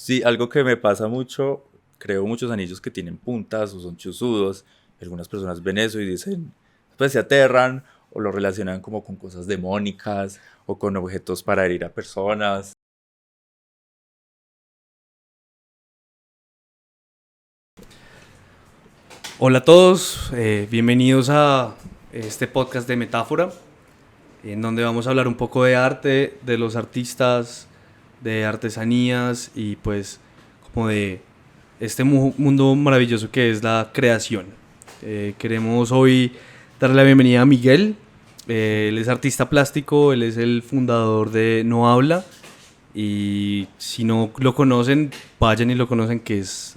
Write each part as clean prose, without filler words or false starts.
Sí, algo que me pasa mucho, creo muchos anillos que tienen puntas o son chuzudos. Algunas personas ven eso y dicen, pues se aterran o lo relacionan como con cosas demónicas o con objetos para herir a personas. Hola a todos, bienvenidos a este podcast de Metáfora, en donde vamos a hablar un poco de arte, de los artistas, de artesanías y pues como de este mundo maravilloso que es la creación. Queremos hoy darle la bienvenida a Miguel. Él es artista plástico, él es el fundador de No Habla, y si no lo conocen, vayan y lo conocen, que es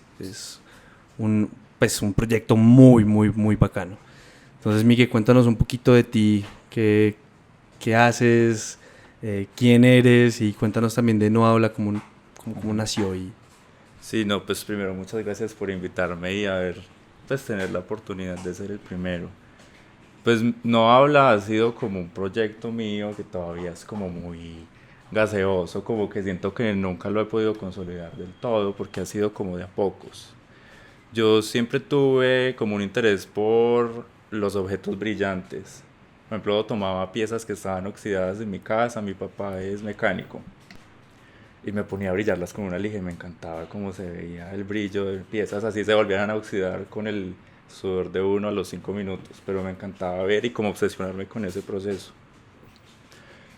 un, pues, un proyecto muy bacano. Entonces, Miguel, cuéntanos un poquito de ti, qué haces, quién eres, y cuéntanos también de No Habla, cómo nació. Sí, no, pues primero muchas gracias por invitarme y pues tener la oportunidad de ser el primero. Pues No Habla ha sido como un proyecto mío que todavía es como muy gaseoso, como que siento que nunca lo he podido consolidar del todo porque ha sido como de a pocos. Yo siempre tuve como un interés por los objetos brillantes. Por ejemplo, tomaba piezas que estaban oxidadas en mi casa, mi papá es mecánico, y me ponía a brillarlas con una lija y me encantaba cómo se veía el brillo de piezas, así se volvieran a oxidar con el sudor de uno a los 5 minutos, pero me encantaba ver y como obsesionarme con ese proceso.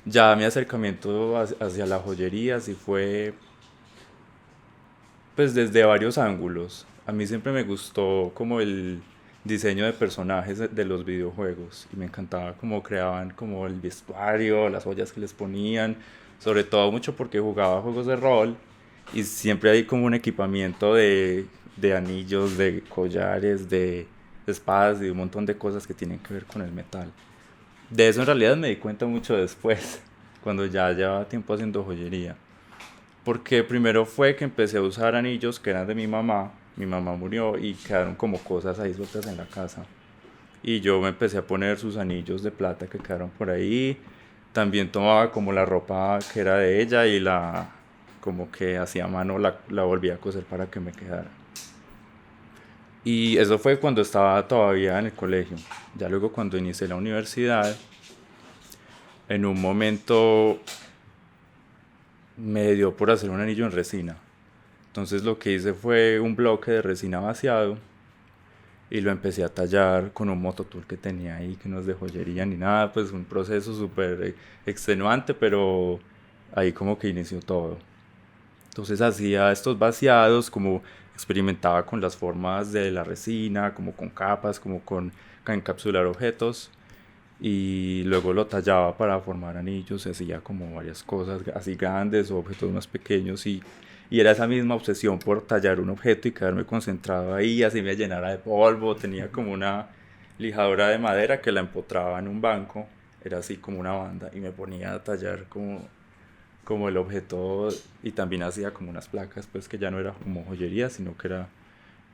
Ya mi acercamiento hacia la joyería sí fue pues desde varios ángulos. A mí siempre me gustó como el diseño de personajes de los videojuegos y me encantaba cómo creaban como el vestuario, las joyas que les ponían, sobre todo mucho porque jugaba juegos de rol y siempre hay como un equipamiento de anillos, de collares, de espadas y un montón de cosas que tienen que ver con el metal. De eso en realidad me di cuenta mucho después, cuando ya llevaba tiempo haciendo joyería. Porque primero fue que empecé a usar anillos que eran de mi mamá. Mi mamá murió y quedaron como cosas ahí sueltas en la casa. Y yo me empecé a poner sus anillos de plata que quedaron por ahí. También tomaba como la ropa que era de ella y como que hacía mano, la volvía a coser para que me quedara. Y eso fue cuando estaba todavía en el colegio. Ya luego cuando inicié la universidad, en un momento me dio por hacer un anillo en resina. Entonces lo que hice fue un bloque de resina vaciado y lo empecé a tallar con un mototool que tenía ahí, que no es de joyería ni nada, pues un proceso súper extenuante, pero ahí como que inició todo. Entonces hacía estos vaciados, como experimentaba con las formas de la resina, como con capas, como con encapsular objetos y luego lo tallaba para formar anillos y hacía como varias cosas así grandes o objetos más pequeños y era esa misma obsesión por tallar un objeto y quedarme concentrado ahí, así me llenara de polvo, tenía como una lijadora de madera que la empotraba en un banco, era así como una banda y me ponía a tallar como el objeto y también hacía como unas placas pues que ya no era como joyería sino que era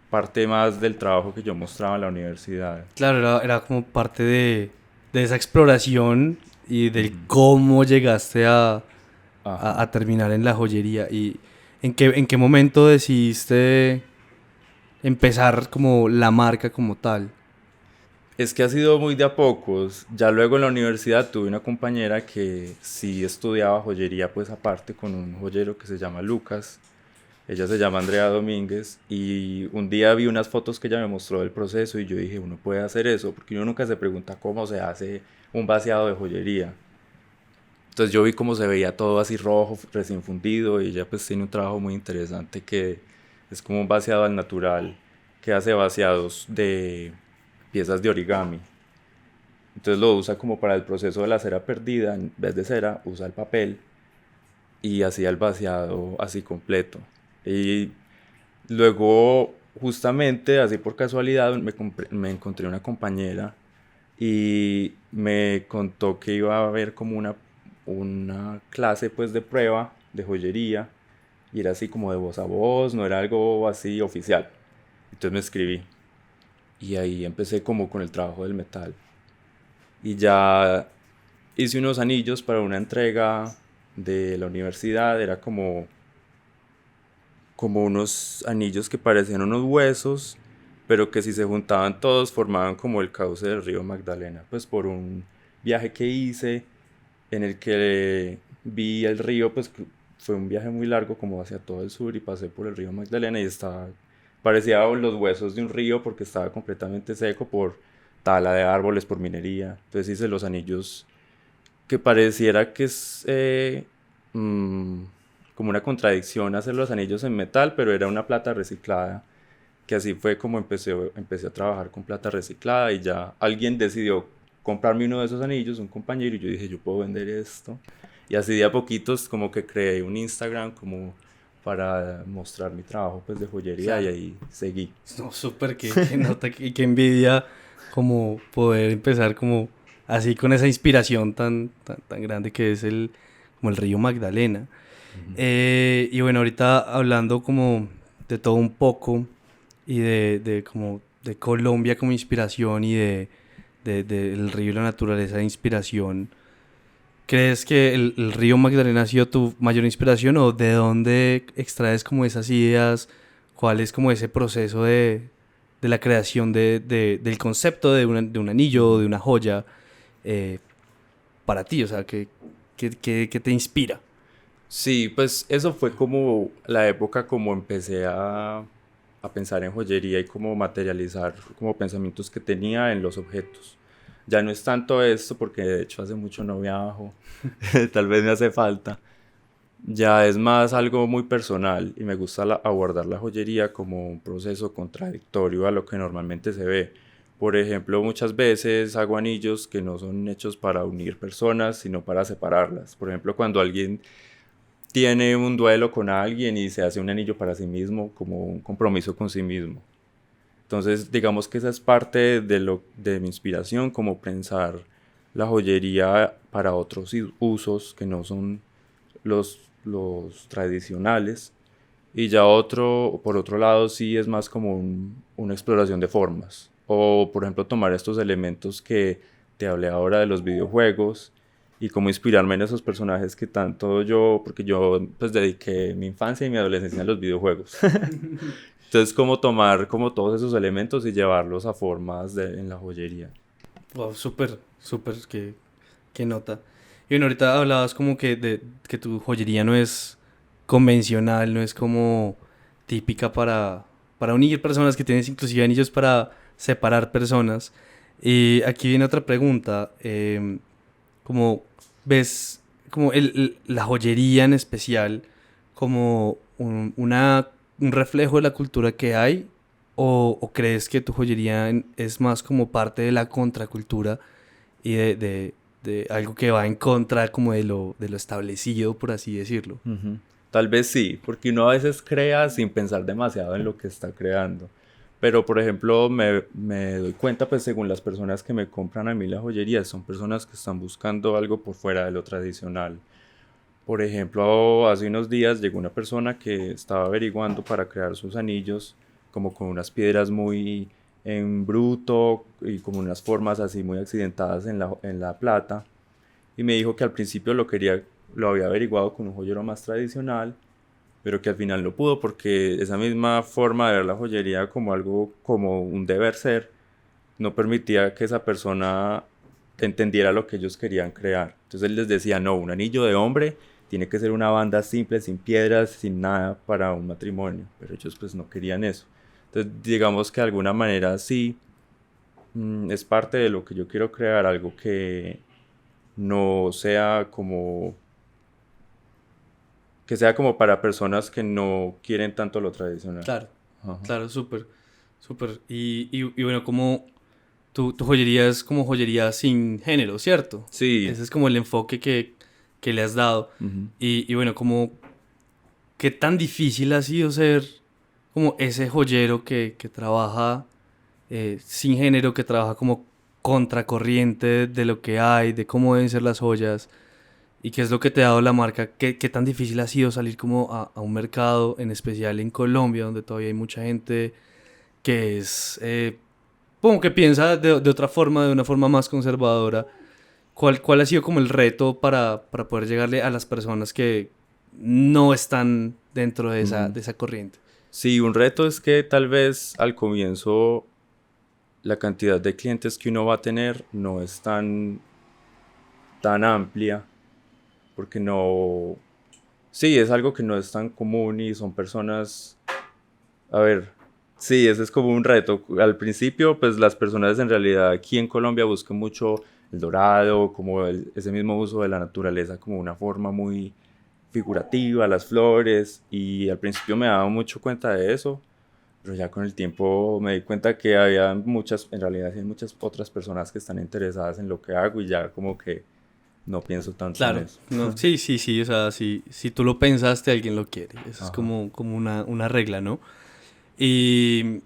parte más del trabajo que yo mostraba en la universidad. Claro, era como parte de esa exploración y del Ujú. cómo llegaste Ajá. a terminar en la joyería. ¿Y en qué momento decidiste empezar como la marca como tal? Es que ha sido muy de a pocos. Ya luego en la universidad tuve una compañera que sí estudiaba joyería, pues aparte con un joyero que se llama Lucas. Ella se llama Andrea Domínguez y un día vi unas fotos que ella me mostró del proceso y yo dije, uno puede hacer eso, porque uno nunca se pregunta cómo se hace un vaciado de joyería. Entonces yo vi cómo se veía todo así rojo, recién fundido y ella pues tiene un trabajo muy interesante que es como un vaciado al natural, que hace vaciados de piezas de origami. Entonces lo usa como para el proceso de la cera perdida, en vez de cera usa el papel y hacía el vaciado así completo. Y luego justamente así por casualidad me encontré una compañera y me contó que iba a haber como una clase pues de prueba de joyería y era así como de voz a voz, no era algo así oficial. Entonces me escribí y ahí empecé como con el trabajo del metal. Y ya hice unos anillos para una entrega de la universidad, era como como unos anillos que parecían unos huesos, pero que si se juntaban todos formaban como el cauce del río Magdalena. Pues por un viaje que hice en el que vi el río, pues fue un viaje muy largo como hacia todo el sur y pasé por el río Magdalena y parecía los huesos de un río porque estaba completamente seco por tala de árboles, por minería. Entonces hice los anillos que pareciera que es mm, como una contradicción hacer los anillos en metal, pero era una plata reciclada, que así fue como empecé a trabajar con plata reciclada y ya alguien decidió comprarme uno de esos anillos, un compañero, y yo dije, yo puedo vender esto. Y así de a poquitos como que creé un Instagram como para mostrar mi trabajo pues de joyería, Claro. y ahí seguí. No, súper, que nota y que envidia como poder empezar como así con esa inspiración tan grande que es como el río Magdalena. Ujú. Y bueno, ahorita hablando como de todo un poco y de como de Colombia como inspiración y del río y la naturaleza de inspiración, ¿crees que el río Magdalena ha sido tu mayor inspiración o de dónde extraes como esas ideas? ¿Cuál es como ese proceso de la creación del concepto de un anillo o Ujú. de una joya eh, para ti? O sea, ¿qué te inspira? Sí, pues eso fue como la época como empecé a pensar en joyería y como materializar como pensamientos que tenía en los objetos. Ya no es tanto esto porque de hecho hace mucho no viajo, tal vez me hace falta. Ya es más algo muy personal y me gusta abordar la joyería como un proceso contradictorio a lo que normalmente se ve. Por ejemplo, muchas veces hago anillos que no son hechos para unir personas, sino para separarlas. Por ejemplo, cuando alguien tiene un duelo con alguien y se hace un anillo para sí mismo, como un compromiso con sí mismo. Entonces, digamos que esa es parte de mi inspiración, como pensar la joyería para otros usos que no son los tradicionales. Y ya por otro lado, sí es más como una exploración de formas. O, por ejemplo, tomar estos elementos que te hablé ahora de los videojuegos y como inspirarme en esos personajes que tanto porque yo pues dediqué mi infancia y mi adolescencia a los videojuegos. Entonces, como tomar como todos esos elementos y llevarlos a formas en la joyería. Wow, súper, súper, qué nota. Y bueno, ahorita hablabas como que tu joyería no es convencional, no es como típica para unir personas, que tienes inclusive anillos para separar personas. Y aquí viene otra pregunta, como ves como la joyería en especial como un reflejo de la cultura que hay o crees que tu joyería es más como parte de la contracultura y de algo que va en contra como de lo establecido, por así decirlo? Ujú. Tal vez sí, porque uno a veces crea sin pensar demasiado en lo que está creando. Pero, por ejemplo, me doy cuenta, pues según las personas que me compran a mí la joyería, son personas que están buscando algo por fuera de lo tradicional. Por ejemplo, hace unos días llegó una persona que estaba averiguando para crear sus anillos, como con unas piedras muy en bruto y como unas formas así muy accidentadas en la plata. Y me dijo que al principio lo había averiguado con un joyero más tradicional, pero que al final no pudo porque esa misma forma de ver la joyería como algo, como un deber ser, no permitía que esa persona entendiera lo que ellos querían crear. Entonces él les decía, no, un anillo de hombre tiene que ser una banda simple, sin piedras, sin nada para un matrimonio, pero ellos pues no querían eso. Entonces digamos que de alguna manera sí, es parte de lo que yo quiero crear, algo que no sea como que sea como para personas que no quieren tanto lo tradicional. Claro, Ajá. claro, súper, súper. Y bueno, como tu joyería es como joyería sin género, ¿cierto? Sí. Ese es como el enfoque que le has dado. Ujú. Y bueno, como qué tan difícil ha sido ser como ese joyero que trabaja sin género, que trabaja como contracorriente de lo que hay, de cómo deben ser las joyas y qué es lo que te ha dado la marca. ¿Qué tan difícil ha sido salir como a un mercado, en especial en Colombia, donde todavía hay mucha gente que es como que piensa de otra forma, de una forma más conservadora? ¿Cuál ha sido como el reto para poder llegarle a las personas no están dentro de esa corriente. Sí, un reto es que tal vez al comienzo la cantidad de clientes que uno va a tener no es tan amplia, porque no, sí, es algo que no es tan común y son personas, a ver, sí, ese es como un reto. Al principio, pues las personas en realidad aquí en Colombia buscan mucho el dorado, como ese mismo uso de la naturaleza como una forma muy figurativa, las flores, y al principio me daba mucho cuenta de eso, pero ya con el tiempo me di cuenta que había muchas, en realidad hay muchas otras personas que están interesadas en lo que hago y ya como que no pienso tanto en Claro, eso. no, sí, o sea, si tú lo pensaste, alguien lo quiere. Eso es Ajá. como una regla, ¿no? Y,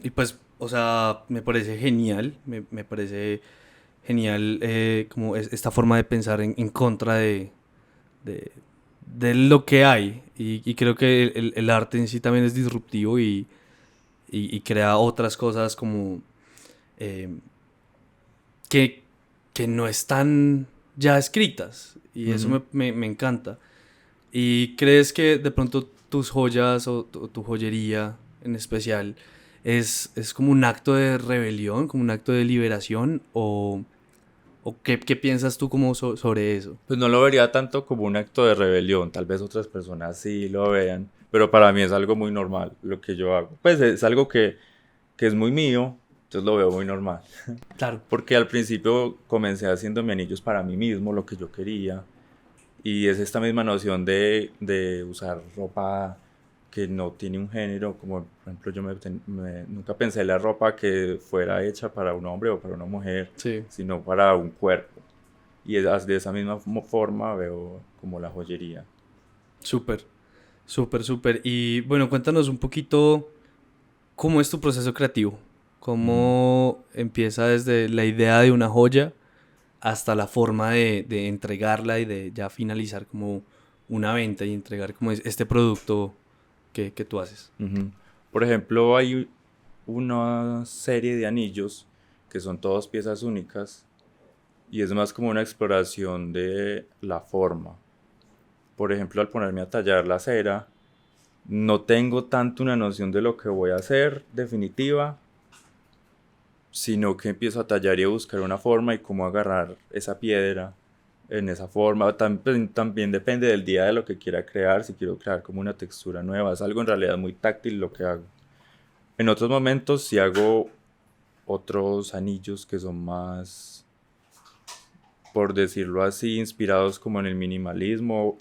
y pues, o sea, me parece genial, me parece genial como esta forma de pensar en contra de, de lo que hay. Y creo que el arte en sí también es disruptivo y crea otras cosas como eh, que, que no están ya escritas. Y eso Ujú. me encanta. ¿Y crees que de pronto tus joyas o tu joyería en especial es como un acto de rebelión, como un acto de liberación? ¿O qué piensas tú como sobre eso? Pues no lo vería tanto como un acto de rebelión, tal vez otras personas sí lo vean, pero para mí es algo muy normal lo que yo hago. Pues es algo que es muy mío, entonces lo veo muy normal. Claro, Porque al principio comencé haciéndome anillos para mí mismo, lo que yo quería, y es esta misma noción de usar ropa que no tiene un género, como por ejemplo nunca pensé la ropa que fuera hecha para un hombre o para una mujer, sí, sino para un cuerpo. Y de esa misma forma veo como la joyería. súper, súper. Y bueno, cuéntanos un poquito cómo es tu proceso creativo, Ujú. cómo empieza desde la idea de una joya hasta la forma de entregarla y de ya finalizar como una venta y entregar como este producto que tú haces. Ujú. Por ejemplo, hay una serie de anillos que son todas piezas únicas y es más como una exploración de la forma. Por ejemplo, al ponerme a tallar la cera, no tengo tanto una noción de lo que voy a hacer definitiva, sino que empiezo a tallar y a buscar una forma y cómo agarrar esa piedra en esa forma. También depende del día de lo que quiera crear, si quiero crear como una textura nueva, es algo en realidad muy táctil lo que hago. En otros momentos si hago otros anillos que son más, por decirlo así, inspirados como en el minimalismo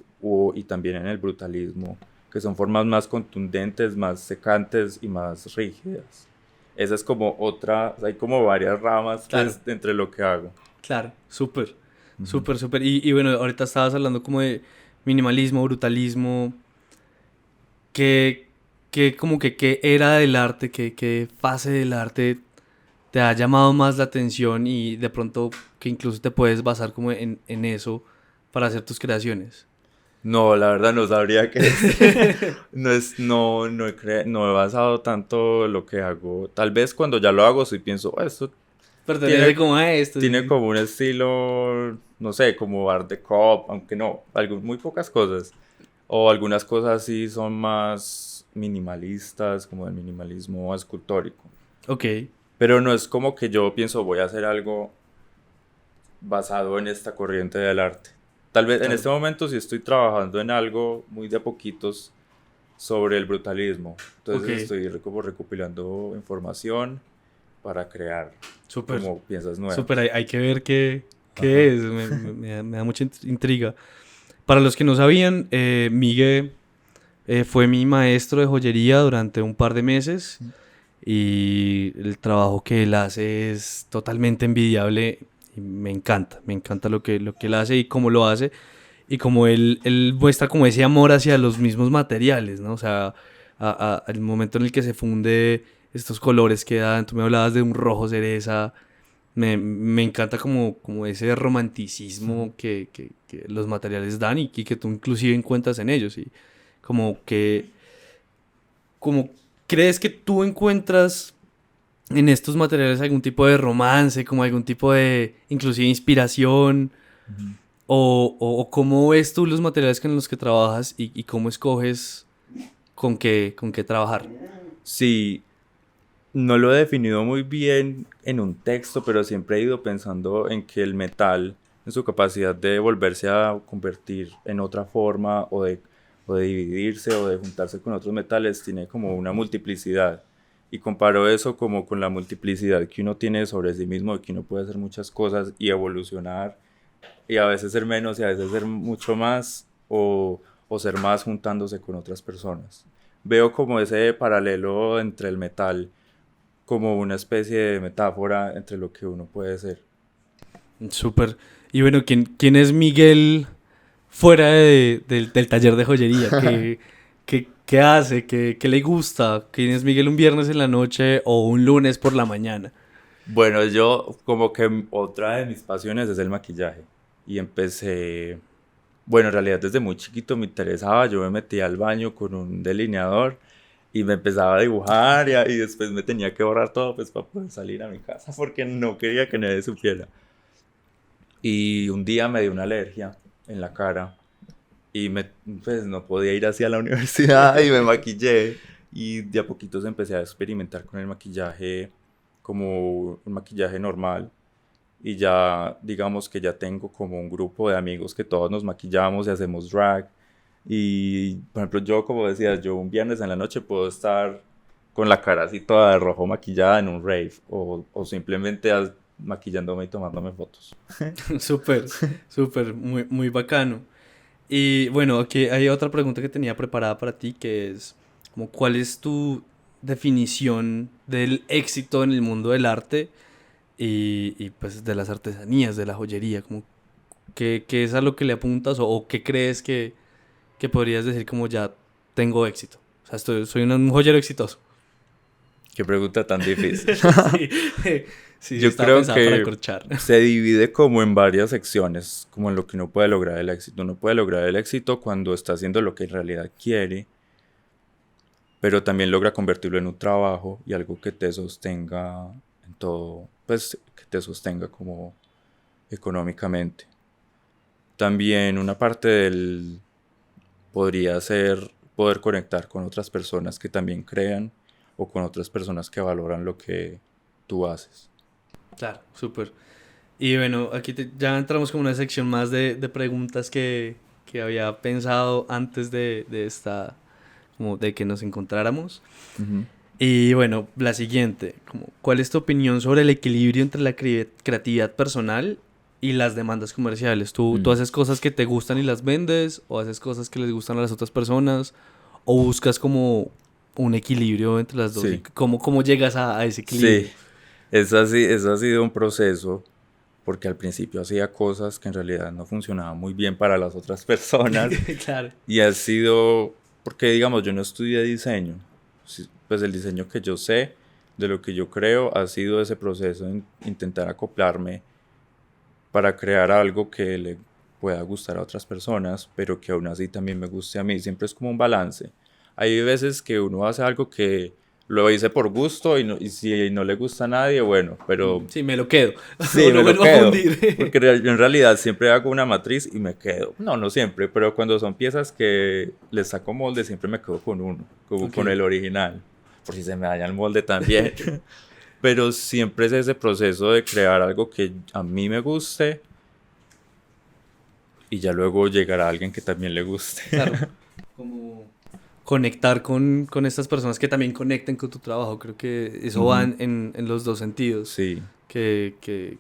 y también en el brutalismo, que son formas más contundentes, más secantes y más rígidas. Esa es como otra, hay como varias ramas Claro, pues entre lo que hago. claro, súper, Ujú. súper. Y bueno, ahorita estabas hablando como de minimalismo, brutalismo, qué era del arte, qué fase del arte te ha llamado más la atención y de pronto que incluso te puedes basar como en eso para hacer tus creaciones. No, la verdad no sabría qué es. No es, no he basado tanto lo que hago. Tal vez cuando ya lo hago sí pienso, "Oh, esto Pertenece tiene, como a esto, sí, tiene sí. como un estilo, no sé, como Art Deco, aunque no, muy pocas cosas. O algunas cosas sí son más minimalistas, como el minimalismo escultórico. Ok, Pero no es como que yo pienso voy a hacer algo basado en esta corriente del arte. Tal vez en claro. este momento sí estoy trabajando en algo muy de a poquitos sobre el brutalismo. Ok, Entonces estoy como recopilando información para crear súper. como piezas Súper, nuevas. hay que ver Ajá. qué es, me da mucha intriga. Para los que no sabían, Miguel fue mi maestro de joyería durante un par de meses y el trabajo que él hace es totalmente envidiable y me encanta lo que él hace y cómo lo hace y como él muestra como ese amor hacia los mismos materiales, ¿no? O sea, al momento en el que se funde estos colores que dan, tú me hablabas de un rojo cereza, me encanta como ese romanticismo que los materiales dan y que tú inclusive encuentras en ellos. Y como que, como crees que tú encuentras en estos materiales algún tipo de romance, como algún tipo de inclusive inspiración, o cómo ves tú los materiales con los que trabajas y cómo escoges con qué trabajar. Sí, no lo he definido muy bien en un texto, pero siempre he ido pensando en que el metal, en su capacidad de volverse a convertir en otra forma o de dividirse o de juntarse con otros metales, tiene como una multiplicidad. Y comparo eso como con la multiplicidad que uno tiene sobre sí mismo, de que uno puede hacer muchas cosas y evolucionar, y a veces ser menos y a veces ser mucho más, o ser más juntándose con otras personas. Veo como ese paralelo entre el metal como una especie de metáfora entre lo que uno puede ser. Súper. Y bueno, ¿quién es Miguel fuera del taller de joyería? ¿Qué hace? ¿Qué le gusta? ¿Quién es Miguel un viernes en la noche o un lunes por la mañana? Bueno, yo como que otra de mis pasiones es el maquillaje. Y empecé, bueno, en realidad desde muy chiquito me interesaba, yo me metía al baño con un delineador y me empezaba a dibujar y después me tenía que borrar todo pues para poder salir a mi casa porque no quería que nadie supiera. Y un día me dio una alergia en la cara y pues no podía ir hacia la universidad y me maquillé y de a poquitos empecé a experimentar con el maquillaje como un maquillaje normal y ya digamos que ya tengo como un grupo de amigos que todos nos maquillamos y hacemos drag y por ejemplo yo como decía yo un viernes en la noche puedo estar con la cara así toda de rojo maquillada en un rave o simplemente maquillándome y tomándome fotos. Súper, súper, muy bacano. Y bueno, aquí hay otra pregunta que tenía preparada para ti, que es como, ¿cuál es tu definición del éxito en el mundo del arte y pues de las artesanías, de la joyería? Como, ¿qué es a lo que le apuntas o qué crees que podrías decir como ya tengo éxito? O sea, soy un joyero exitoso. Qué pregunta tan difícil. Sí, sí, Yo estaba creo pensada para que corchar. se divide como en varias secciones, como en lo que uno puede lograr el éxito. Uno puede lograr el éxito cuando está haciendo lo que en realidad quiere, pero también logra convertirlo en un trabajo y algo que te sostenga en todo, pues que te sostenga como económicamente. También una parte del podría ser poder conectar con otras personas que también crean o con otras personas que valoran lo que tú haces. Claro, súper. Y bueno, aquí ya entramos con una sección más de preguntas que había pensado antes de esta, como de que nos encontráramos. Ujú. Y bueno, la siguiente, como, ¿cuál es tu opinión sobre el equilibrio entre la creatividad personal y las demandas comerciales? ¿Tú Mm. haces cosas que te gustan y las vendes? ¿O haces cosas que les gustan a las otras personas? ¿O buscas como un equilibrio entre las dos? ¿Y Sí, cómo llegas a ese sí, equilibrio? eso ha sido un proceso porque al principio hacía cosas que en realidad no funcionaban muy bien para las otras personas Claro. y ha sido porque digamos yo no estudié diseño, sí, pues el diseño que yo sé, de lo que yo creo, ha sido ese proceso de intentar acoplarme para crear algo que le pueda gustar a otras personas, pero que aún así también me guste a mí. Siempre es como un balance. Hay veces que uno hace algo que lo hice por gusto y si no le gusta a nadie, bueno, pero Sí, me lo quedo. O sí, lo me lo vuelvo a quedo. fundir. Porque yo en realidad siempre hago una matriz y me quedo. No, no siempre, pero cuando son piezas que les saco molde, siempre me quedo con uno, como Ok. con el original. Por si se me daña el molde también. Pero siempre es ese proceso de crear algo que a mí me guste y ya luego llegará alguien que también le guste. Claro. Como conectar con estas personas que también conecten con tu trabajo. Creo que eso va Ujú. en los dos sentidos. Sí, Que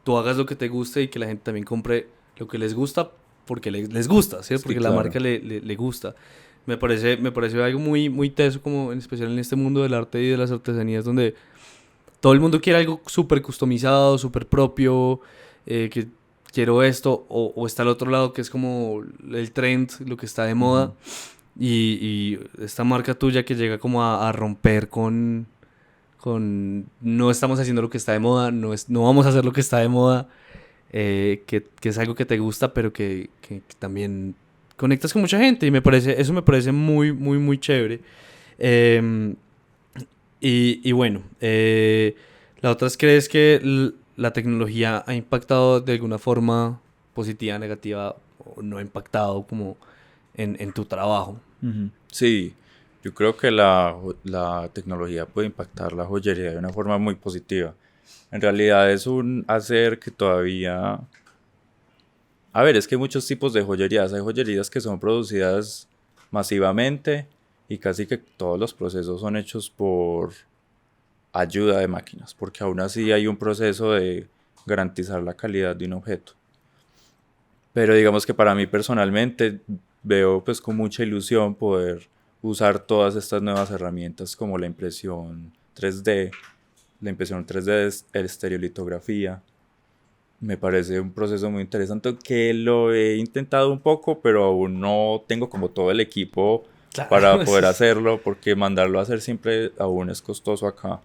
tú hagas lo que te guste y que la gente también compre lo que les gusta porque les gusta, ¿sí? sí, Porque la claro. marca le gusta. Me parece algo muy teso, como en especial en este mundo del arte y de las artesanías, donde todo el mundo quiere algo súper customizado, súper propio, que quiero esto, o está al otro lado que es como el trend, lo que está de moda, Ujú. y esta marca tuya que llega como a romper con no estamos haciendo lo que está de moda, no vamos a hacer lo que está de moda, que es algo que te gusta, pero que también conectas con mucha gente, y eso me parece muy chévere. Em, y bueno, la otra es, ¿crees que la tecnología ha impactado de alguna forma positiva, negativa o no ha impactado como en tu trabajo? Sí, yo creo que la tecnología puede impactar la joyería de una forma muy positiva. En realidad es un hacer que todavía... A ver, es que hay muchos tipos de joyerías. Hay joyerías que son producidas masivamente y casi que todos los procesos son hechos por ayuda de máquinas, porque aún así hay un proceso de garantizar la calidad de un objeto. Pero digamos que para mí personalmente veo pues con mucha ilusión poder usar todas estas nuevas herramientas como la impresión 3D, la impresión 3D es estereolitografía. Me parece un proceso muy interesante que lo he intentado un poco, pero aún no tengo como todo el equipo para Claro, poder hacerlo, porque mandarlo a hacer siempre aún es costoso acá.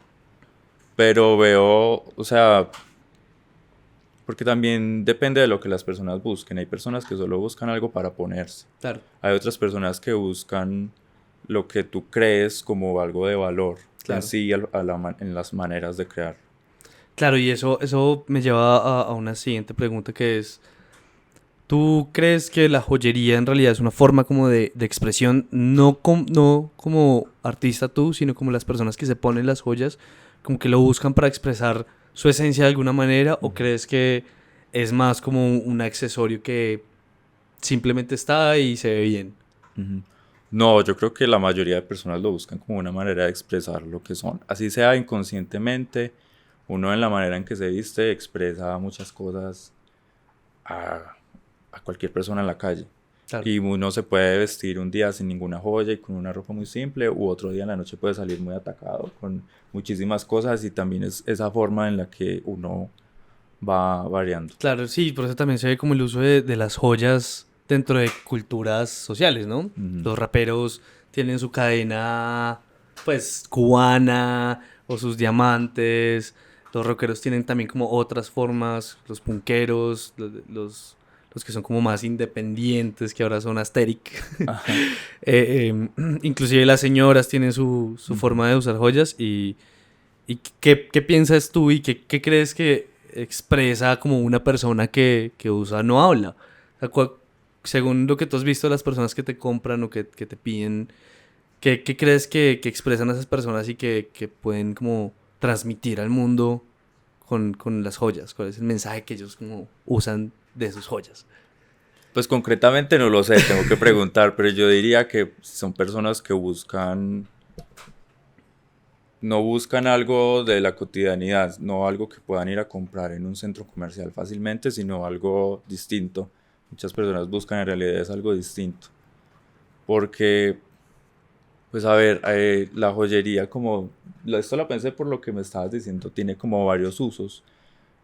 Pero veo, o sea, porque también depende de lo que las personas busquen. Hay personas que solo buscan algo para ponerse. claro, Hay otras personas que buscan lo que tú crees como algo de valor en claro. sí, en las maneras de crear. Claro, y eso me lleva a una siguiente pregunta que es, ¿tú crees que la joyería en realidad es una forma como de expresión, no como artista tú, sino como las personas que se ponen las joyas, como que lo buscan para expresar su esencia de alguna manera, o crees que es más como un accesorio que simplemente está y se ve bien? Ujú. No, yo creo que la mayoría de personas lo buscan como una manera de expresar lo que son. Así sea inconscientemente, uno en la manera en que se viste expresa muchas cosas a, a cualquier persona en la calle. Claro. Y uno se puede vestir un día sin ninguna joya y con una ropa muy simple, u otro día en la noche puede salir muy atacado con muchísimas cosas y también es esa forma en la que uno va variando. Claro, sí, por eso también se ve como el uso de las joyas dentro de culturas sociales, ¿no? Ujú. Los raperos tienen su cadena, pues, cubana o sus diamantes. Los rockeros tienen también como otras formas. Los punqueros, los que son como más independientes, que ahora son asteric. Ajá. Inclusive las señoras tienen su Ujú. forma de usar joyas ¿y qué piensas tú y qué crees que expresa como una persona que usa no habla? O sea, según lo que tú has visto de las personas que te compran o que te piden, ¿qué crees que expresan esas personas y que pueden como transmitir al mundo con las joyas? ¿Cuál es el mensaje que ellos como usan de sus joyas? Pues concretamente no lo sé, tengo que preguntar, pero yo diría que son personas que buscan, no buscan algo de la cotidianidad, no algo que puedan ir a comprar en un centro comercial fácilmente, sino algo distinto. Muchas personas buscan en realidad es algo distinto, porque, pues a ver, la joyería como, esto lo pensé por lo que me estabas diciendo, tiene como varios usos.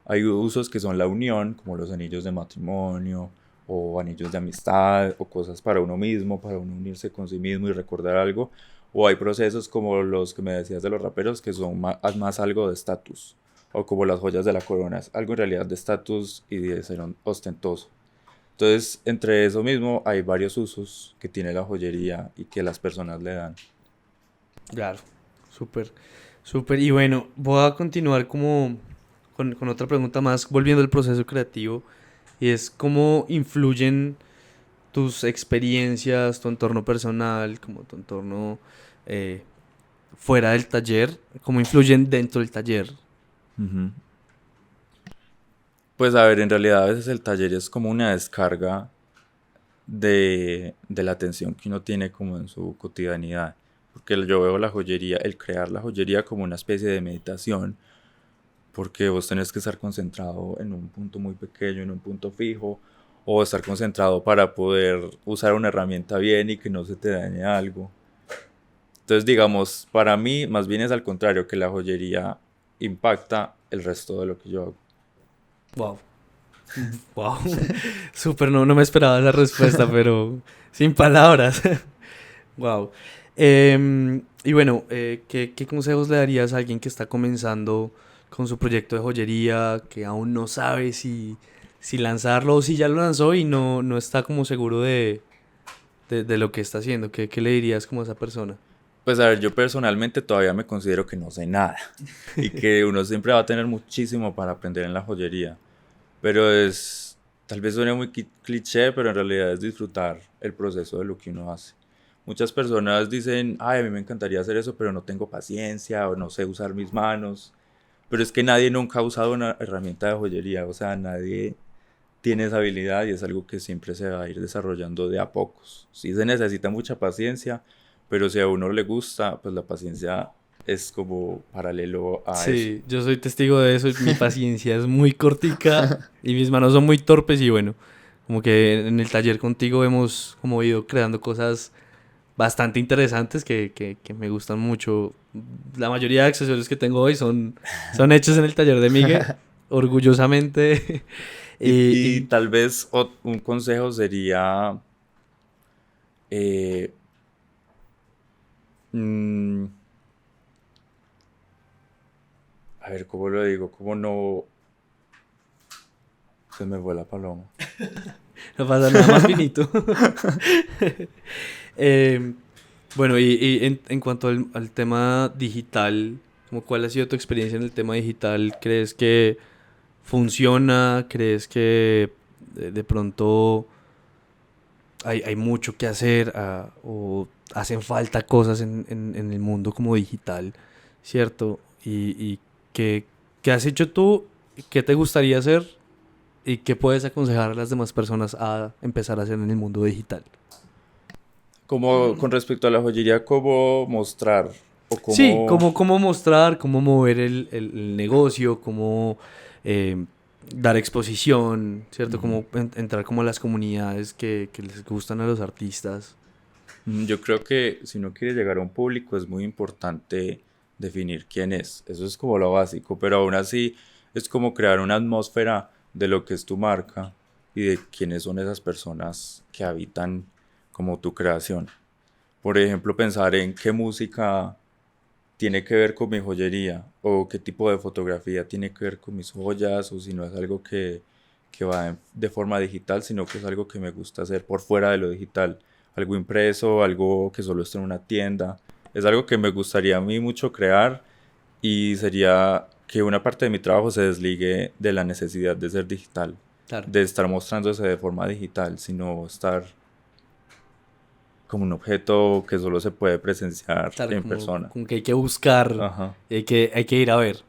Hay usos que son la unión, como los anillos de matrimonio o anillos de amistad o cosas para uno mismo, para uno unirse con sí mismo y recordar algo. O hay procesos como los que me decías de los raperos que son más algo de estatus. O como las joyas de la corona, es algo en realidad de estatus y de ser ostentoso. Entonces, entre eso mismo hay varios usos que tiene la joyería y que las personas le dan. Claro, súper, súper. Y bueno, voy a continuar como con otra pregunta más, volviendo al proceso creativo, y es cómo influyen tus experiencias, tu entorno personal, como tu entorno eh, fuera del taller, cómo influyen dentro del taller. Ujú. Pues a ver, en realidad a veces el taller es como una descarga de la atención que uno tiene como en su cotidianidad. Porque yo veo la joyería, el crear la joyería como una especie de meditación, porque vos tenés que estar concentrado en un punto muy pequeño, en un punto fijo, o estar concentrado para poder usar una herramienta bien y que no se te dañe algo. Entonces, digamos, para mí más bien es al contrario, que la joyería impacta el resto de lo que yo hago. Wow, wow, súper, no me esperaba la respuesta, pero sin palabras. Wow. Y bueno, ¿qué consejos le darías a alguien que está comenzando con su proyecto de joyería, que aún no sabe si lanzarlo o si ya lo lanzó y no está como seguro de lo que está haciendo? ¿Qué le dirías como a esa persona? Pues a ver, yo personalmente todavía me considero que no sé nada y que uno siempre va a tener muchísimo para aprender en la joyería, pero es tal vez suene muy cliché, pero en realidad es disfrutar el proceso de lo que uno hace. Muchas personas dicen, ay, a mí me encantaría hacer eso, pero no tengo paciencia o no sé usar mis manos. Pero es que nadie nunca ha usado una herramienta de joyería, o sea, nadie tiene esa habilidad y es algo que siempre se va a ir desarrollando de a pocos. Sí se necesita mucha paciencia, pero si a uno le gusta, pues la paciencia es como paralelo a eso. Sí, yo soy testigo de eso. Mi paciencia es muy cortica y mis manos son muy torpes y bueno, como que en el taller contigo hemos como ido creando cosas bastante interesantes que me gustan mucho. La mayoría de accesorios que tengo hoy son hechos en el taller de Miguel, orgullosamente. Y Y tal vez un consejo sería, eh, mm, a ver, ¿cómo lo digo? ¿Cómo no? Se me fue la paloma. no pasa nada más finito. Eh, bueno, y en cuanto al tema digital, como ¿cuál ha sido tu experiencia en el tema digital? ¿Crees que funciona? ¿Crees que de pronto hay mucho que hacer o hacen falta cosas en el mundo como digital, ¿cierto? Y ¿qué has hecho tú? ¿Qué te gustaría hacer? ¿Y qué puedes aconsejar a las demás personas a empezar a hacer en el mundo digital? Como con respecto a la joyería, ¿cómo mostrar o Sí, cómo? cómo mostrar, cómo mover el negocio, cómo eh, dar exposición, ¿cierto? Ujú. Cómo entrar como a las comunidades que les gustan a los artistas. Yo creo que si uno quiere llegar a un público es muy importante definir quién es. Eso es como lo básico, pero aún así es como crear una atmósfera de lo que es tu marca y de quiénes son esas personas que habitan como tu creación. Por ejemplo, pensar en qué música tiene que ver con mi joyería o qué tipo de fotografía tiene que ver con mis joyas o si no es algo que va de forma digital, sino que es algo que me gusta hacer por fuera de lo digital, algo impreso, algo que solo está en una tienda. Es algo que me gustaría a mí mucho crear y sería que una parte de mi trabajo se desligue de la necesidad de ser digital, Claro. de estar mostrándose de forma digital, sino estar como un objeto que solo se puede presenciar Claro, en persona. como que hay que buscar, Ajá. y hay que ir a ver.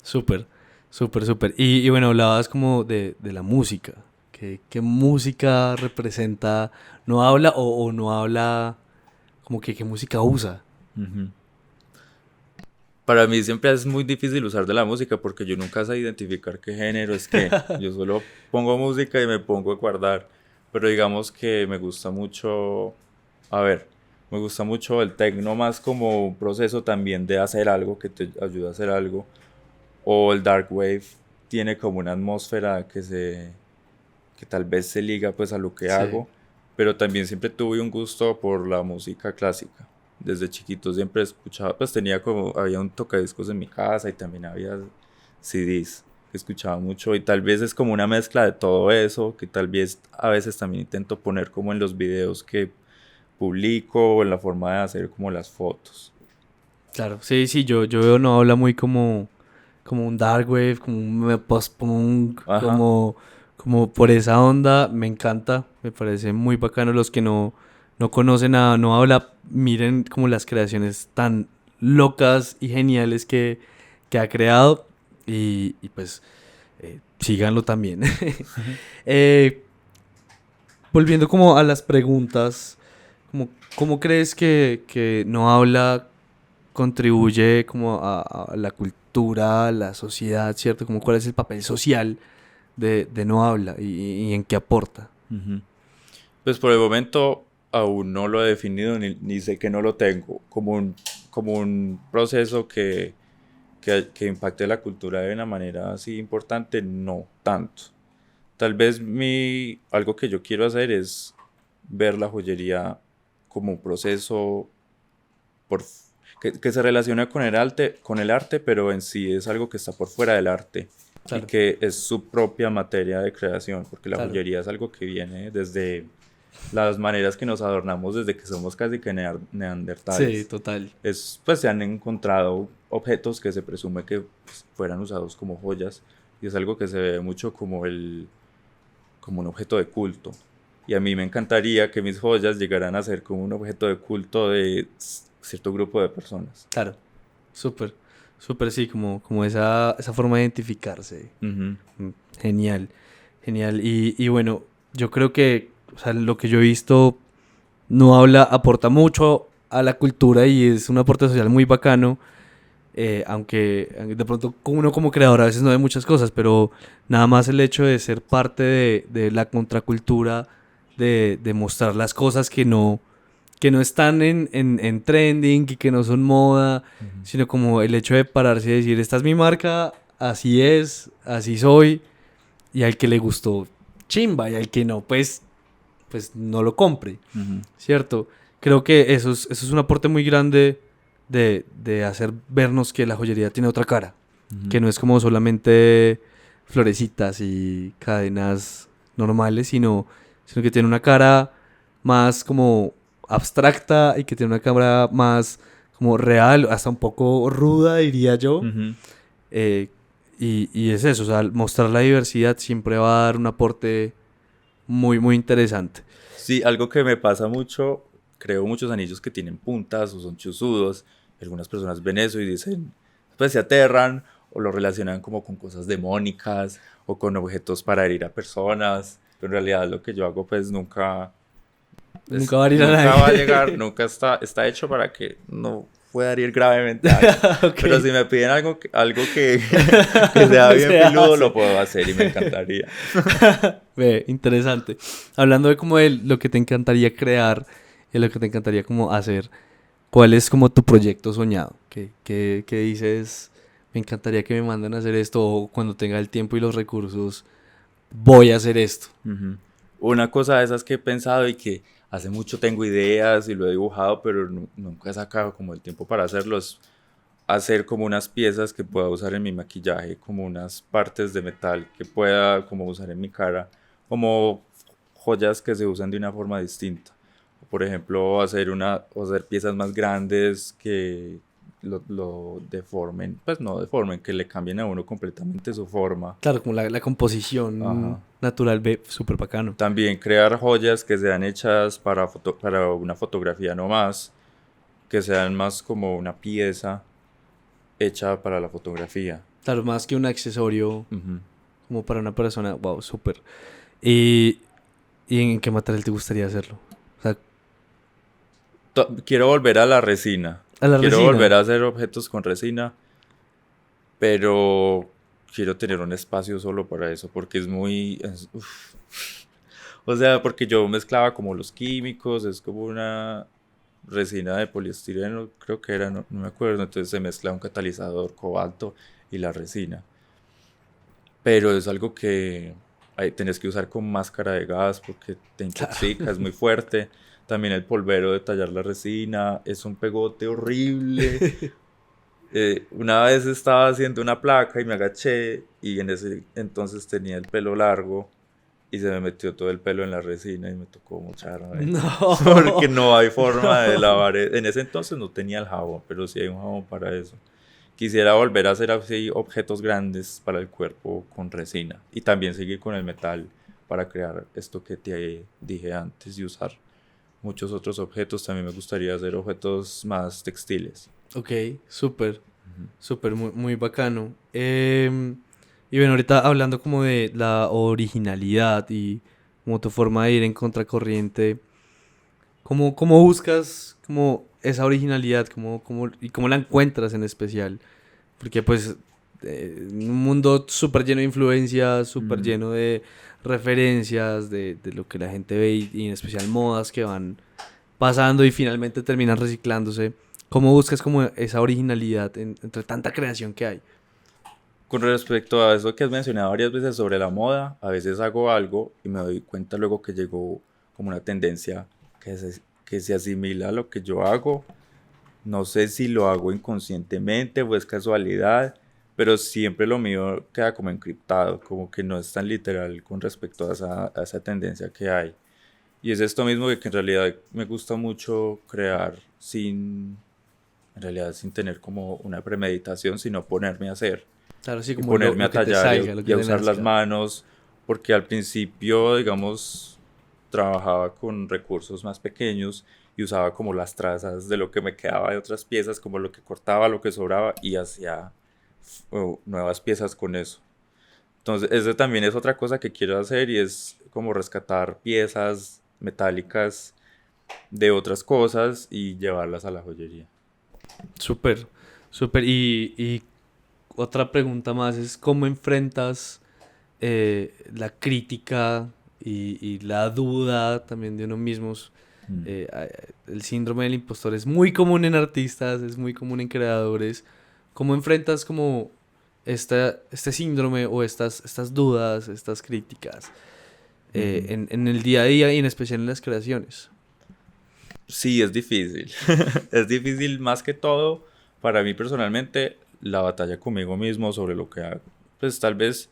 Súper, súper, súper. Y bueno, hablabas como de la música. ¿Qué música representa? ¿No habla o no habla? Como que qué música usa. Ujú. Para mí siempre es muy difícil usar de la música porque yo nunca sé identificar qué género es qué. Yo solo pongo música y me pongo a guardar. Pero digamos que me gusta mucho, a ver, me gusta mucho el techno más como un proceso también de hacer algo que te ayuda a hacer algo. O el dark wave tiene como una atmósfera que tal vez se liga pues a lo que Sí. hago, pero también siempre tuve un gusto por la música clásica. Desde chiquito siempre escuchaba, pues tenía como, había un tocadiscos en mi casa y también había CDs que escuchaba mucho y tal vez es como una mezcla de todo eso, que tal vez a veces también intento poner como en los videos que publico o en la forma de hacer como las fotos. Claro, sí, sí, yo veo no habla muy como un dark wave, como un post-punk, Ajá. como por esa onda, me encanta, me parece muy bacano los que no conocen a no habla, miren como las creaciones tan locas y geniales que ha creado y pues síganlo también. Eh, volviendo como a las preguntas, como, ¿cómo crees que no habla contribuye como a la cultura, a la sociedad, ¿cierto? Como cuál es el papel social de No Habla y en qué aporta? Ujú. Pues por el momento aún no lo he definido ni sé que no lo tengo. Como un proceso que impacte la cultura de una manera así importante, no tanto. Tal vez algo que yo quiero hacer es ver la joyería como un proceso por, que se relaciona con el arte, pero en sí es algo que está por fuera del arte y Claro, que es su propia materia de creación, porque la claro. joyería es algo que viene desde las maneras que nos adornamos desde que somos casi que Sí, neandertales. total. Pues se han encontrado objetos que se presume que pues, fueran usados como joyas y es algo que se ve mucho como como un objeto de culto. Y a mí me encantaría que mis joyas llegaran a ser como un objeto de culto de cierto grupo de personas. Claro, súper, súper, sí, como esa forma de identificarse. Ujú. Genial, genial. Y bueno, yo creo que, o sea, lo que yo he visto no aporta mucho a la cultura y es un aporte social muy bacano. Aunque de pronto uno como creador a veces no ve muchas cosas, pero nada más el hecho de ser parte de la contracultura, de mostrar las cosas que no están en trending y que no son moda, Ujú. sino como el hecho de pararse y decir, esta es mi marca, así es, así soy, y al que le gustó, chimba, y al que no, pues no lo compre, Ujú. ¿cierto? Creo que eso es un aporte muy grande de hacer vernos que la joyería tiene otra cara, Ujú. que no es como solamente florecitas y cadenas normales, sino que tiene una cara más como abstracta y que tiene una cámara más como real, hasta un poco ruda, diría yo. Ujú. Eh, y es eso, o sea, mostrar la diversidad siempre va a dar un aporte muy, muy interesante. Sí, algo que me pasa mucho, creo muchos anillos que tienen puntas o son chuzudos. Algunas personas ven eso y dicen, pues se aterran o lo relacionan como con cosas demónicas o con objetos para herir a personas. Pero en realidad lo que yo hago pues nunca, Nunca va a ir a nunca va a llegar, nadie. nunca está hecho para que no pueda herir gravemente a alguien. Ok. Pero si me piden algo que sea bien Se filudo, hace. lo puedo hacer y me encantaría. Ve, interesante. Hablando de como de lo que te encantaría crear y lo que te encantaría como hacer, ¿cuál es como tu proyecto soñado? ¿Qué dices? Me encantaría que me manden a hacer esto o cuando tenga el tiempo y los recursos, voy a hacer esto. Ujú. Una cosa de esas que he pensado y que hace mucho tengo ideas y lo he dibujado, pero nunca he sacado como el tiempo para hacerlo, es hacer como unas piezas que pueda usar en mi maquillaje, como unas partes de metal que pueda como usar en mi cara, como joyas que se usan de una forma distinta. Por ejemplo, o hacer piezas más grandes que lo deformen, pues no deformen, que le cambien a uno completamente su forma. Claro, como la composición Ajá. natural, ve, súper bacano. También crear joyas que sean hechas para una fotografía no más, que sean más como una pieza hecha para la fotografía. Claro, más que un accesorio Ujú. como para una persona, wow, súper. ¿Y, ¿Y en qué material te gustaría hacerlo? O sea, Quiero volver a la resina. a la Quiero volver resina. a hacer objetos con resina, pero quiero tener un espacio solo para eso, porque uf. O sea, porque yo mezclaba como los químicos, es como una resina de poliestireno, creo que era, no me acuerdo, entonces se mezcla un catalizador, cobalto y la resina. Pero es algo que tenés que usar con máscara de gas porque te Claro. intoxica, es muy fuerte. También el polvero de tallar la resina es un pegote horrible. Una vez estaba haciendo una placa y me agaché y en ese entonces tenía el pelo largo y se me metió todo el pelo en la resina y me tocó mocharme. Porque No, no hay forma de no. lavar. En ese entonces no tenía el jabón, pero sí hay un jabón para eso. Quisiera volver a hacer así objetos grandes para el cuerpo con resina y también seguir con el metal para crear esto que te dije antes y usar muchos otros objetos. También me gustaría hacer objetos más textiles. Ok, súper, Ujú. súper, muy, muy bacano. Y bueno, ahorita hablando como de la originalidad y como tu forma de ir en contracorriente, ¿cómo buscas como esa originalidad? ¿Y cómo la encuentras en especial? Porque pues en un mundo súper lleno de influencias, súper Mm. lleno de referencias, de lo que la gente ve y en especial modas que van pasando y finalmente terminan reciclándose. ¿Cómo buscas como esa originalidad entre tanta creación que hay? Con respecto a eso que has mencionado varias veces sobre la moda, a veces hago algo y me doy cuenta luego que llegó como una tendencia que se asimila a lo que yo hago. No sé si lo hago inconscientemente o es casualidad, pero siempre lo mío queda como encriptado, como que no es tan literal con respecto a esa tendencia que hay. Y es esto mismo de que en realidad me gusta mucho crear en realidad sin tener como una premeditación, sino ponerme a hacer Claro, sí, y como ponerme lo a que te tallar salga, lo y que a te usar las nazca. manos, porque al principio, digamos, trabajaba con recursos más pequeños y usaba como las trazas de lo que me quedaba de otras piezas, como lo que cortaba, lo que sobraba y hacía nuevas piezas con eso. Entonces, eso también es otra cosa que quiero hacer y es como rescatar piezas metálicas de otras cosas y llevarlas a la joyería. Súper, súper. Y otra pregunta más es, ¿cómo enfrentas la crítica y la duda también de uno mismo? El síndrome del impostor es muy común en artistas, es muy común en creadores. ¿Cómo enfrentas como este síndrome o estas dudas, estas críticas en el día a día y en especial en las creaciones? Sí, es difícil. Es difícil más que todo para mí personalmente la batalla conmigo mismo sobre lo que hago. Pues tal vez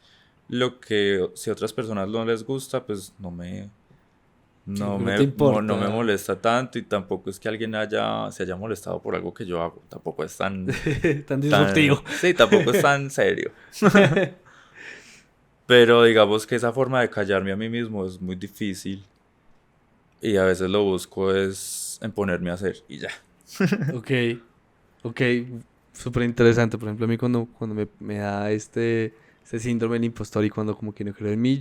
lo que si a otras personas no les gusta, pues Sí, no te no me importa. molesta tanto y tampoco es que alguien se haya molestado por algo que yo hago. Tampoco es Tan disruptivo. sí, tampoco es tan serio. Pero digamos que esa forma de callarme a mí mismo es muy difícil y a veces lo busco es en ponerme a hacer y ya. Ok, ok, súper interesante. Por ejemplo, a mí cuando me da este síndrome del impostor y cuando como que no creo en mí,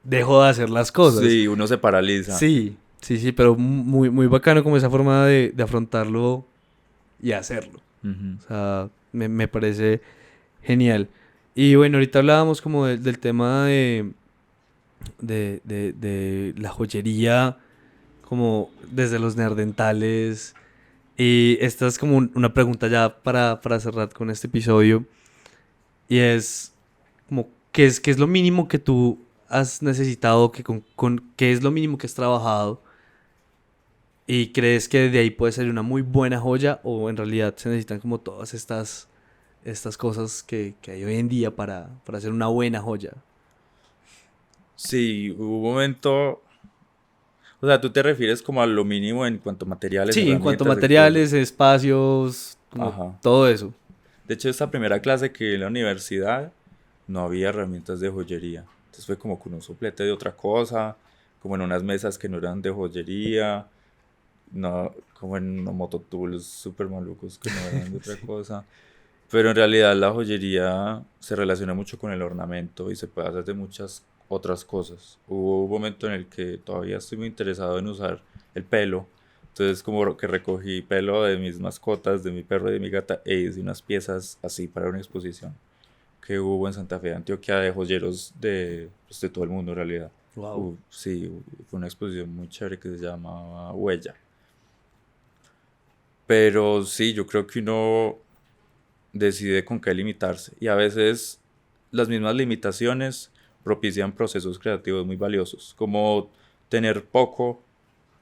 dejo de hacer las cosas. Sí, uno se paraliza. Sí, sí, sí, pero muy, muy bacano como esa forma de afrontarlo y hacerlo. Ujú. O sea, me parece genial. Y bueno, ahorita hablábamos como del tema de la joyería, como desde los neandertales. Y esta es como una pregunta ya para cerrar con este episodio. Y es como, qué es lo mínimo que tú has necesitado? ¿Qué es lo mínimo que has trabajado? ¿Y crees que de ahí puede salir una muy buena joya? ¿O en realidad se necesitan como todas estas cosas que hay hoy en día para hacer una buena joya? Sí, hubo un momento, o sea, tú te refieres como a lo mínimo en cuanto a materiales, Sí, en cuanto a herramientas, equipos. materiales, espacios, como Ajá. todo eso. De hecho, esta primera clase que vi en la universidad no había herramientas de joyería. Entonces fue como con un soplete de otra cosa, como en unas mesas que no eran de joyería, no, como en unos mototools súper malucos que no eran de otra Sí. cosa. Pero en realidad la joyería se relaciona mucho con el ornamento y se puede hacer de muchas otras cosas. Hubo un momento en el que todavía estoy muy interesado en usar el pelo. Entonces como que recogí pelo de mis mascotas, de mi perro y de mi gata e hice unas piezas así para una exposición que hubo en Santa Fe, Antioquia, de joyeros pues, de todo el mundo en realidad. Wow. Sí, fue una exposición muy chévere que se llamaba Huella. Pero sí, yo creo que uno decide con qué limitarse. Y a veces las mismas limitaciones propician procesos creativos muy valiosos. Como tener poco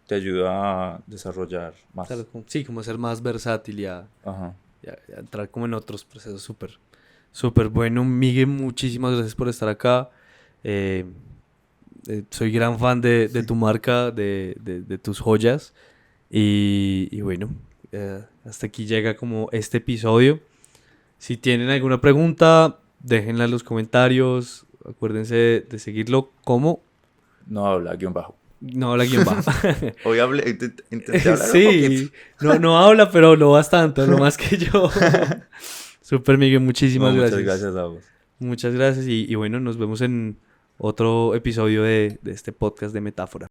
te ayuda a desarrollar más. Claro, sí, como ser más versátil Ajá. y a entrar como en otros procesos súper, súper bueno. Miguel, muchísimas gracias por estar acá. Eh, soy gran fan de tu marca, de tus joyas. Y bueno, hasta aquí llega como este episodio. Si tienen alguna pregunta, déjenla en los comentarios. Acuérdense de seguirlo como No habla, guión bajo. no la guión baja. Hoy intenté hablar un poquito. Sí, no habla, pero no bastante, no más que yo. Super Miguel, No, muchísimas muchas gracias. gracias a vos. Muchas gracias y bueno, nos vemos en otro episodio de este podcast de Metáfora.